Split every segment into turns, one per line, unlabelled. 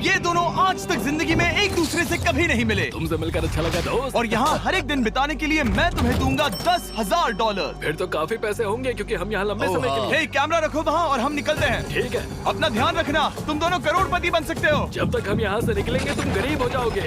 ये दोनों आज तक जिंदगी में एक दूसरे से कभी नहीं मिले।
तुमसे मिलकर अच्छा लगा दोस्त।
और यहाँ हर एक दिन बिताने के लिए मैं तुम्हें दूंगा $10,000।
फिर तो काफी पैसे होंगे क्योंकि हम यहाँ लंबे समय के लिए।
हे, कैमरा रखो वहाँ और हम निकलते हैं।
ठीक है।
अपना ध्यान रखना, तुम दोनों करोड़पति बन सकते हो।
जब तक हम यहाँ से निकलेंगे तुम गरीब हो जाओगे।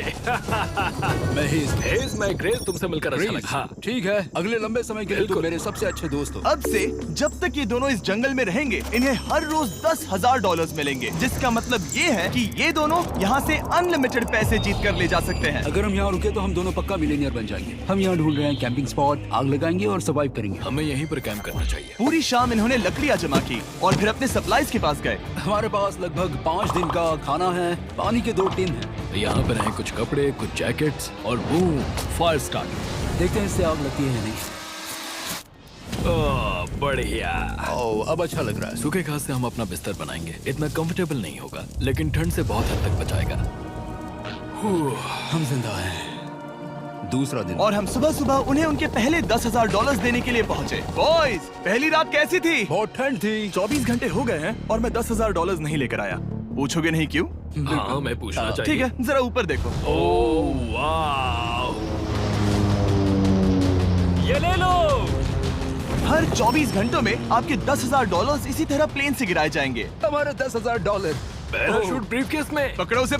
मैं ग्रेस, तुमसे मिलकर अच्छा लगा। हाँ।
ठीक है, अगले लंबे समय के लिए तुम मेरे सबसे अच्छे दोस्त हो।
अब से जब तक ये दोनों इस जंगल में रहेंगे इन्हें हर रोज $10,000 मिलेंगे, जिसका मतलब ये है कि ये दोनों यहाँ से अनलिमिटेड पैसे जीत कर ले जा सकते हैं।
अगर हम यहाँ रुके तो हम दोनों पक्का मिलीनियर बन जाएंगे। हम यहाँ ढूंढ रहे हैं कैंपिंग स्पॉट, आग लगाएंगे और सर्वाइव करेंगे।
हमें यहीं पर कैंप करना चाहिए।
पूरी शाम इन्होंने लकड़ियाँ जमा की और फिर अपने सप्लाईज के पास गए।
हमारे पास लगभग 5 दिन का खाना है, पानी के 2 टिन हैं।
यहाँ पर हैं कुछ कपड़े, कुछ जैकेट्स और बूम, फायर स्टार्ट।
देखते हैं इससे आग लगती है या नहीं।
बढ़िया।
अब अच्छा लग रहा है।
सूखे घास से हम अपना बिस्तर बनाएंगे। इतना कंफर्टेबल नहीं होगा लेकिन ठंड से बहुत हद तक बचाएगा।
हम जिंदा हैं। दूसरा दिन
और हम सुबह सुबह उन्हें उनके पहले $10,000 देने के लिए पहुँचे। बॉयज, पहली रात कैसी थी?
बहुत ठंड थी।
24 घंटे हो गए हैं और मैं $10,000 नहीं लेकर आया। पूछोगे नहीं क्यों?
हाँ, मैं पूछना चाहिए।
ठीक है, जरा ऊपर देखो।
ओह वाह, ये ले लो।
हर 24 घंटों में आपके $10,000 इसी तरह प्लेन से गिराए जाएंगे।
हमारे $10,000।
पैराशूट ब्रीफकेस में।
पकड़ो उसे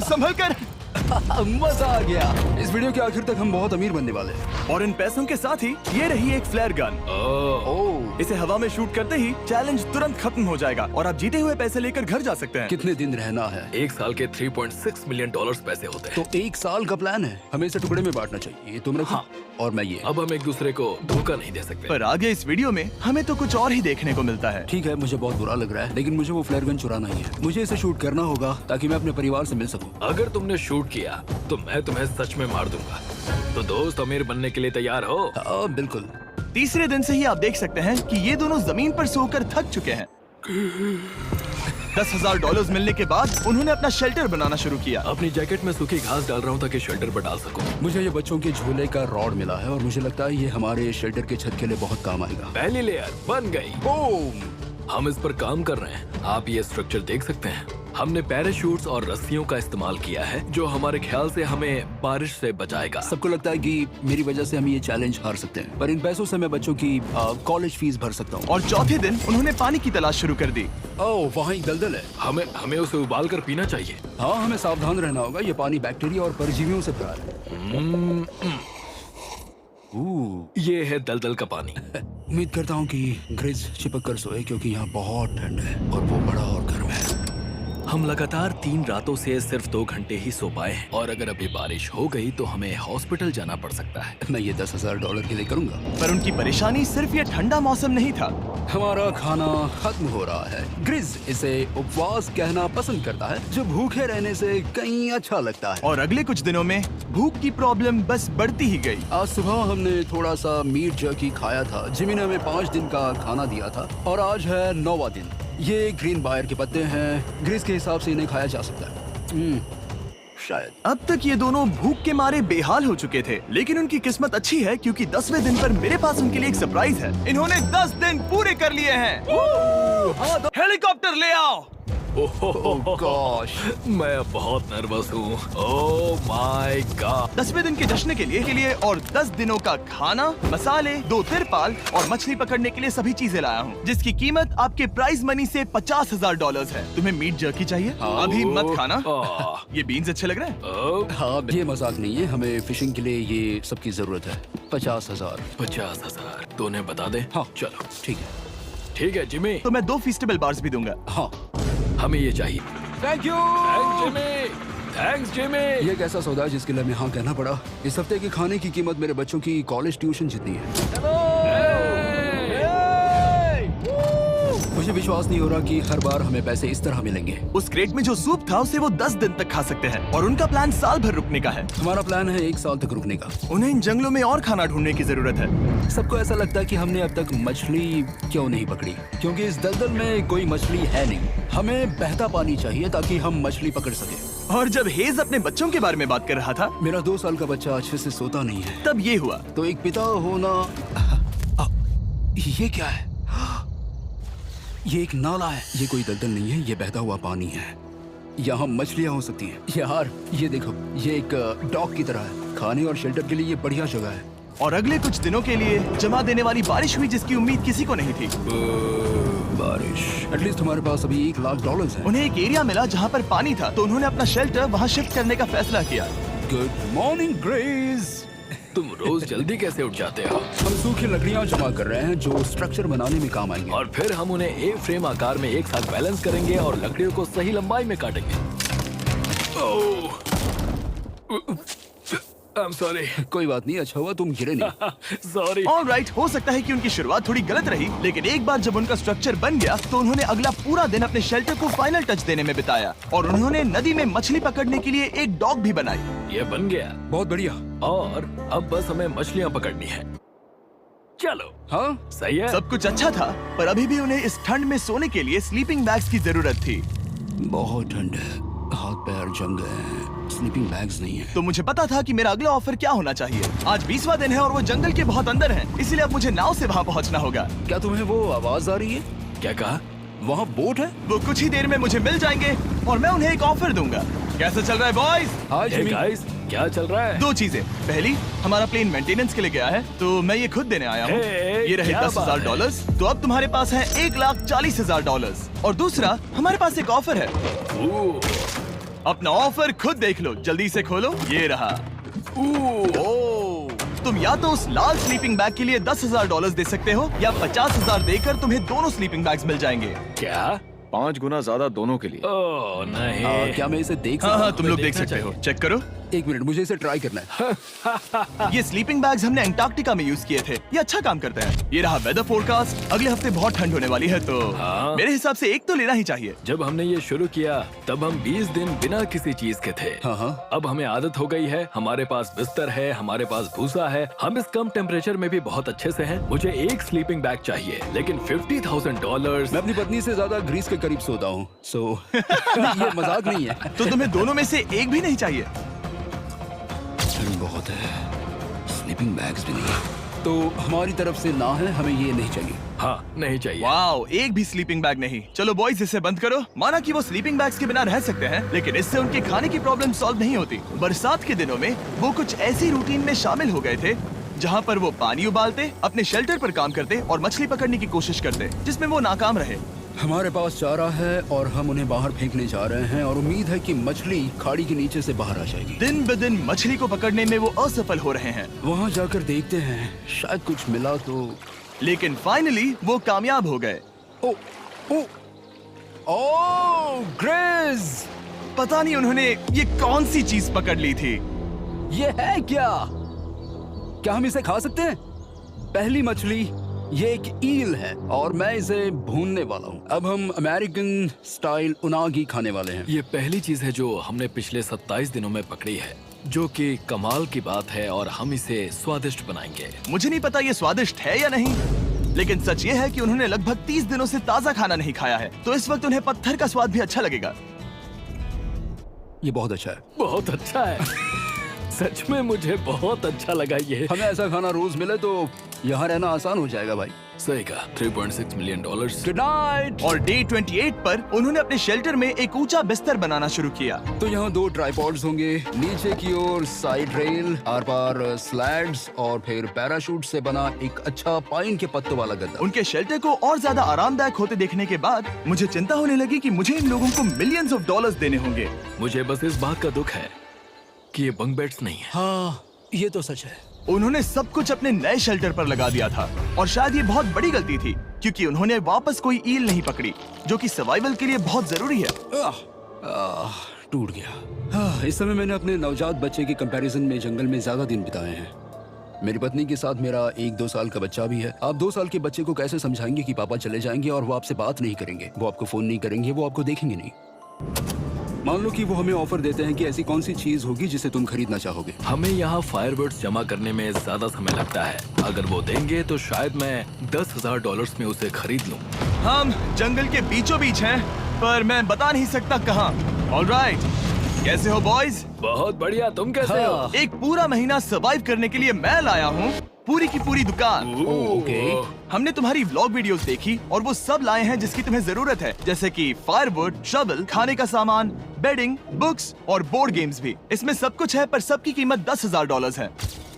संभल कर।
मजा आ गया। इस वीडियो के आखिर तक हम बहुत अमीर बनने वाले हैं।
और इन पैसों के साथ ही ये रही एक फ्लेयर गन। इसे हवा में शूट करते ही चैलेंज तुरंत खत्म हो जाएगा और आप जीते हुए पैसे लेकर घर जा सकते हैं।
कितने दिन रहना है?
1 साल के $3.6 मिलियन पैसे होते हैं।
तो 1 साल का प्लान है। हमें इसे टुकड़े में बांटना चाहिए। तुम रखो।
हाँ।
और मैं ये।
अब हम एक दूसरे को धोखा नहीं दे सकते।
पर आगे इस वीडियो में हमें तो कुछ और ही देखने को मिलता है।
ठीक है, मुझे बहुत बुरा लग रहा है लेकिन मुझे वो फ्लेयर गन चुराना ही है। मुझे इसे शूट करना होगा ताकि मैं अपने परिवार से मिल सकूं।
अगर तुमने शूट किया तो मैं तुम्हें सच में मार दूंगा। तो दोस्त, अमीर बनने के लिए तैयार हो?
बिल्कुल।
तीसरे दिन से ही आप देख सकते हैं कि ये दोनों जमीन पर सोकर थक चुके हैं। $10,000 मिलने के बाद उन्होंने अपना शेल्टर बनाना शुरू किया।
अपनी जैकेट में सूखी घास डाल रहा हूँ ताकि शेल्टर पर डाल सकूं।
मुझे ये बच्चों के झूले का रॉड मिला है और मुझे लगता है ये हमारे शेल्टर के छत के लिए बहुत काम आएगा।
पहली लेयर बन गई।
बूम!
हम इस पर काम कर रहे हैं। आप ये स्ट्रक्चर देख सकते हैं। हमने पैराशूट्स और रस्सियों का इस्तेमाल किया है जो हमारे ख्याल से हमें बारिश से बचाएगा।
सबको लगता है कि मेरी वजह से हम ये चैलेंज हार सकते हैं, पर इन पैसों से मैं बच्चों की कॉलेज फीस भर सकता हूँ।
और चौथे दिन उन्होंने पानी की तलाश शुरू कर दी।
ओह, वहाँ एक दलदल है।
हमें उसे उबाल कर पीना चाहिए।
हाँ, हमें सावधान रहना होगा। ये पानी बैक्टीरिया और परजीवियों से भरा है।
ये है दलदल का पानी।
उम्मीद करता हूँ कि ग्रिज चिपक कर सोए क्योंकि यहाँ बहुत ठंड है और वो बड़ा और गर्म है।
हम लगातार 3 रातों से सिर्फ 2 घंटे ही सो पाए हैं और अगर अभी बारिश हो गई तो हमें हॉस्पिटल जाना पड़ सकता है।
मैं ये $10,000 के लिए करूँगा।
पर उनकी परेशानी सिर्फ ये ठंडा मौसम नहीं था।
हमारा खाना खत्म हो रहा है। ग्रिज इसे उपवास कहना पसंद करता है, जो भूखे रहने से कहीं अच्छा लगता है।
और अगले कुछ दिनों में भूख की प्रॉब्लम बस बढ़ती ही गई।
आज सुबह हमने थोड़ा सा मीट जर्की खाया था। जिमी ने हमें 5 दिन का खाना दिया था और आज है 9वां दिन। ये ग्रीन बायर के पत्ते हैं। ग्रिज के हिसाब से इन्हें खाया जा सकता है। शायद।
अब तक ये दोनों भूख के मारे बेहाल हो चुके थे, लेकिन उनकी किस्मत अच्छी है क्योंकि 10वें दिन पर मेरे पास उनके लिए एक सरप्राइज है। इन्होंने 10 दिन पूरे कर लिए हैं। हेलीकॉप्टर ले आओ।
ओह गॉश,
मैं बहुत नर्वस हूँ। Oh my God.
10वें दिन के जश्न के लिए और 10 दिनों का खाना, मसाले, 2 तिरपाल और मछली पकड़ने के लिए सभी चीजें लाया हूँ, जिसकी कीमत आपके प्राइज मनी से $50,000 है। तुम्हें मीट जर्की चाहिए? अभी मत खाना। ये बीन्स अच्छे लग रहे हैं।
हाँ, ये मजाक नहीं है। हमें फिशिंग के लिए ये सबकी जरूरत है। 50,000।
50,000 तो उन्हें बता दे।
हाँ
चलो
ठीक है
जिमी।
तो मैं 2 फीस्टेबल बार्स भी दूंगा।
हाँ,
हमें ये चाहिए।
Thank you.
Thanks Jimmy.
ये एक ऐसा सौदा है जिसके लिए हमें हाँ कहना पड़ा। इस हफ्ते के खाने की कीमत मेरे बच्चों की कॉलेज ट्यूशन जितनी है। मुझे विश्वास नहीं हो रहा कि हर बार हमें पैसे इस तरह मिलेंगे।
उस क्रेट में जो सूप था उसे वो 10 दिन तक खा सकते हैं और उनका प्लान साल भर रुकने का है।
हमारा प्लान है 1 साल तक रुकने का।
उन्हें इन जंगलों में और खाना ढूंढने की जरूरत है।
सबको ऐसा लगता है कि हमने अब तक मछली क्यों नहीं पकड़ी, क्योंकि इस दलदल में कोई मछली है नहीं। हमें बहता पानी चाहिए ताकि हम मछली पकड़ सके।
और जब हेज अपने बच्चों के बारे में बात कर रहा था,
मेरा 2 साल का बच्चा अच्छे से सोता नहीं है।
तब ये हुआ।
तो एक पिता होना। ये क्या है? ये एक नाला है। ये कोई दलदल नहीं है, ये बहता हुआ पानी है। यहाँ मछलियाँ हो सकती हैं। यार ये देखो, ये एक डॉक की तरह है। खाने और शेल्टर के लिए ये बढ़िया जगह है।
और अगले कुछ दिनों के लिए जमा देने वाली बारिश हुई जिसकी उम्मीद किसी को नहीं थी।
बारिश। एटलीस्ट हमारे पास अभी $1,00,000 है।
उन्हें एक एरिया मिला जहाँ पर पानी था, तो उन्होंने अपना शेल्टर वहाँ शिफ्ट करने का फैसला किया।
Good morning grace.
तुम रोज जल्दी कैसे उठ जाते हो?
हम सूखी लकड़ियाँ जमा कर रहे हैं जो स्ट्रक्चर बनाने में काम आएंगे।
और फिर हम उन्हें एक फ्रेम आकार में एक साथ बैलेंस करेंगे और लकड़ियों को सही लंबाई में काटेंगे। I'm sorry.
कोई बात नहीं, अच्छा हुआ तुम गिरे नहीं।
Sorry.
ऑलराइट, हो सकता है कि उनकी शुरुआत थोड़ी गलत रही, लेकिन एक बार जब उनका स्ट्रक्चर बन गया तो उन्होंने अगला पूरा दिन अपने शेल्टर को फाइनल टच देने में बिताया और उन्होंने नदी में मछली पकड़ने के लिए एक डॉक भी बनाई।
ये बन गया
बहुत बढ़िया।
और अब बस हमें मछलियाँ पकड़नी है। चलो।
हाँ
सही है।
सब कुछ अच्छा था, पर अभी भी उन्हें इस ठंड में सोने के लिए स्लीपिंग बैग्स की जरूरत थी।
बहुत ठंड है, हाथ पैर जम गए हैं, स्लीपिंग बैग्स नहीं है।
तो मुझे पता था कि मेरा अगला ऑफर क्या होना चाहिए। आज 20वां दिन है और वो जंगल के बहुत अंदर है, इसलिए अब मुझे नाव से वहाँ पहुँचना होगा।
क्या तुम्हें वो आवाज आ रही है?
क्या कहा?
वहाँ बोट है?
वो कुछ ही देर में मुझे मिल जाएंगे और मैं उन्हें एक ऑफर दूंगा। कैसा चल रहा है बॉयज?
हाय
Hey
जिमी।
guys, क्या चल रहा है?
दो चीजें, पहली हमारा प्लेन मेंटेनेंस के लिए गया है तो मैं ये खुद देने आया हूँ।
Hey,
ये रहे
क्या बात है?
$10,000, तो अब तुम्हारे पास है $1,40,000। और दूसरा हमारे पास एक ऑफर है।
ओह,
अपना ऑफर खुद देख लो, जल्दी से खोलो, ये रहा। ओह, तुम या तो उस लाल स्लीपिंग बैग के लिए $10,000 दे सकते हो या 50,000 देकर तुम्हें दोनों स्लीपिंग बैग्स मिल जाएंगे।
क्या?
5 गुना ज्यादा दोनों के लिए।
ओह नहीं।
क्या मैं इसे देख
हाँ
सकता
हाँ,
हूँ?
तुम लोग देख
देखना
सकते हो,
चाहिए।
चेक करो।
एक मिनट, मुझे इसे ट्राई करना है।
ये स्लीपिंग बैग्स हमने अंटार्कटिका में यूज किए थे, ये अच्छा काम करते हैं। ये रहा वेदर फोरकास्ट, अगले हफ्ते बहुत ठंड होने वाली है तो
हाँ।
मेरे हिसाब से एक तो लेना ही चाहिए।
जब हमने ये शुरू किया तब हम 20 दिन बिना किसी चीज के थे।
हाँ हाँ।
अब हमें आदत हो गई है, हमारे पास बिस्तर है, हमारे पास भूसा है, हम इस कम टेम्परेचर में भी बहुत अच्छे से हैं। मुझे एक स्लीपिंग बैग चाहिए, लेकिन $50,000।
मैं अपनी पत्नी से ज्यादा ग्रीस के करीब सोता हूँ, सो ये मजाक नहीं है।
तो तुम्हें दोनों में से एक भी नहीं चाहिए?
ठंड बहुत है, स्लीपिंग बैग्स भी नहीं है, तो हमारी तरफ से ना है, हमें ये नहीं चाहिए।
हाँ, नहीं चाहिए।
वाओ, एक भी स्लीपिंग बैग नहीं। चलो बॉयज, इसे बंद करो। माना कि वो स्लीपिंग बैग्स के बिना रह सकते हैं, लेकिन इससे उनके खाने की प्रॉब्लम सॉल्व नहीं होती। बरसात के दिनों में वो कुछ ऐसी रूटीन में शामिल हो गए थे जहाँ पर वो पानी उबालते, अपने शेल्टर पर काम करते और मछली पकड़ने की कोशिश करते, जिसमें वो नाकाम रहे।
हमारे पास चारा है और हम उन्हें बाहर फेंकने जा रहे हैं और उम्मीद है कि मछली खाड़ी के नीचे से बाहर आ जाएगी।
दिन ब दिन मछली को पकड़ने में वो असफल हो रहे हैं,
वहाँ जाकर देखते हैं, शायद कुछ मिला तो।
लेकिन फाइनली वो कामयाब हो गए।
ओ, ओ, ओ, ग्रेस!
पता नहीं उन्होंने ये कौन सी चीज पकड़ ली थी।
ये है क्या? क्या हम इसे खा सकते हैं? पहली मछली, ये एक ईल है और मैं इसे भूनने वाला हूँ। अब हम अमेरिकन स्टाइल उनागी खाने वाले हैं।
ये पहली चीज है जो हमने पिछले 27 दिनों में पकड़ी है, जो कि कमाल की बात है और हम इसे स्वादिष्ट बनाएंगे।
मुझे नहीं पता ये स्वादिष्ट है या नहीं, लेकिन सच ये है कि उन्होंने लगभग 30 दिनों से ताजा खाना नहीं खाया है, तो इस वक्त उन्हें पत्थर का स्वाद भी अच्छा लगेगा।
ये बहुत अच्छा है।
बहुत अच्छा है। सच में मुझे बहुत अच्छा लगा ये।
हमें ऐसा खाना रोज मिले तो यहाँ रहना आसान हो जाएगा भाई।
सही कहा। $3.6 मिलियन।
Good night.
और डे 28 पर उन्होंने अपने शेल्टर में एक ऊंचा बिस्तर बनाना शुरू किया।
तो यहाँ 2 ट्राइपॉड्स होंगे, नीचे की ओर side rail, are par slides और फिर पैराशूट से बना एक अच्छा पाइन के पत्तों वाला गद्दा।
उनके शेल्टर को और ज्यादा आरामदायक होते देखने के बाद मुझे चिंता होने लगी कि मुझे इन लोगों को मिलियंस ऑफ डॉलर्स देने होंगे।
मुझे बस इस बात का दुख है कि ये बंक बेड्स नहीं है।
हाँ, ये तो सच है।
उन्होंने सब कुछ अपने नए शेल्टर पर लगा दिया था और शायद ये बहुत बड़ी गलती थी, क्योंकि उन्होंने वापस कोई ईल नहीं पकड़ी, जो कि सर्वाइवल के लिए बहुत जरूरी है।
टूट गया। इस समय मैंने अपने नवजात बच्चे के कंपैरिजन में जंगल में ज्यादा दिन बिताए हैं। मेरी पत्नी के साथ मेरा 1-2 साल का बच्चा भी है। आप 2 साल के बच्चे को कैसे समझाएंगे कि पापा चले जाएंगे और वो आपसे बात नहीं करेंगे, वो आपको फोन नहीं करेंगे, वो आपको देखेंगे नहीं। मान लो कि वो हमें ऑफर देते हैं कि ऐसी कौन सी चीज होगी जिसे तुम खरीदना चाहोगे।
हमें यहाँ फायरवर्ड्स जमा करने में ज्यादा समय लगता है। अगर वो देंगे तो शायद मैं $10,000 में उसे खरीद लूं।
हम जंगल के बीचों बीच हैं, पर मैं बता नहीं सकता कहाँ। ऑलराइट, कैसे हो बॉयज?
बहुत बढ़िया। तुम कैसे हो?
एक पूरा महीना सर्वाइव करने के लिए मैं लाया हूँ पूरी की पूरी दुकान।
ओके।
हमने तुम्हारी व्लॉग वीडियोस देखी और वो सब लाए हैं जिसकी तुम्हें जरूरत है, जैसे कि फायरवुड, शवल, खाने का सामान, बेडिंग, बुक्स और बोर्ड गेम्स भी। इसमें सब कुछ है पर सबकी कीमत $10,000 है।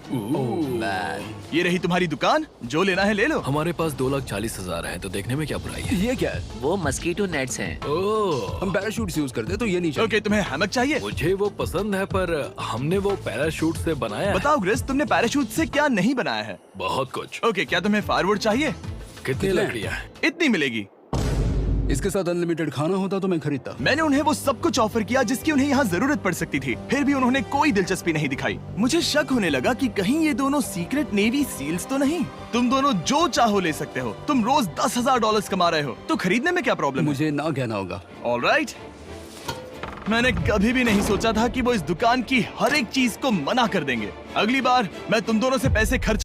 मैन,
ये रही तुम्हारी दुकान, जो लेना है ले लो।
हमारे पास 2,40,000 है, तो देखने में क्या बुराई है?
ये क्या है?
वो मस्कीटो नेट्स हैं।
ओह,
हम पैराशूट यूज करते हैं तो ये नहीं चाहिए।
ओके, तुम्हें हैमक चाहिए?
मुझे वो पसंद है पर हमने वो पैराशूट से बनाया है।
बताओ ग्रिस, तुमने पैराशूट से क्या नहीं बनाया है?
बहुत कुछ।
ओके, क्या तुम्हें फायरवुड चाहिए?
कितनी लकड़ियाँ हैं?
इतनी मिलेगी।
इसके साथ अनलिमिटेड खाना होता तो मैं खरीदता।
मैंने उन्हें वो सब कुछ ऑफर किया जिसकी उन्हें यहाँ जरूरत पड़ सकती थी, फिर भी उन्होंने कोई दिलचस्पी नहीं दिखाई। मुझे शक होने लगा कि कहीं ये दोनों सीक्रेट नेवी सील्स तो नहीं। तुम दोनों जो चाहो ले सकते हो। तुम रोज $10,000 कमा रहे हो, तो खरीदने में क्या प्रॉब्लम है?
मुझे ना कहना होगा।
ऑलराइट। मैंने कभी भी नहीं सोचा था कि वो इस दुकान की हर एक चीज को मना कर देंगे। अगली बार मैं तुम दोनों से पैसे खर्च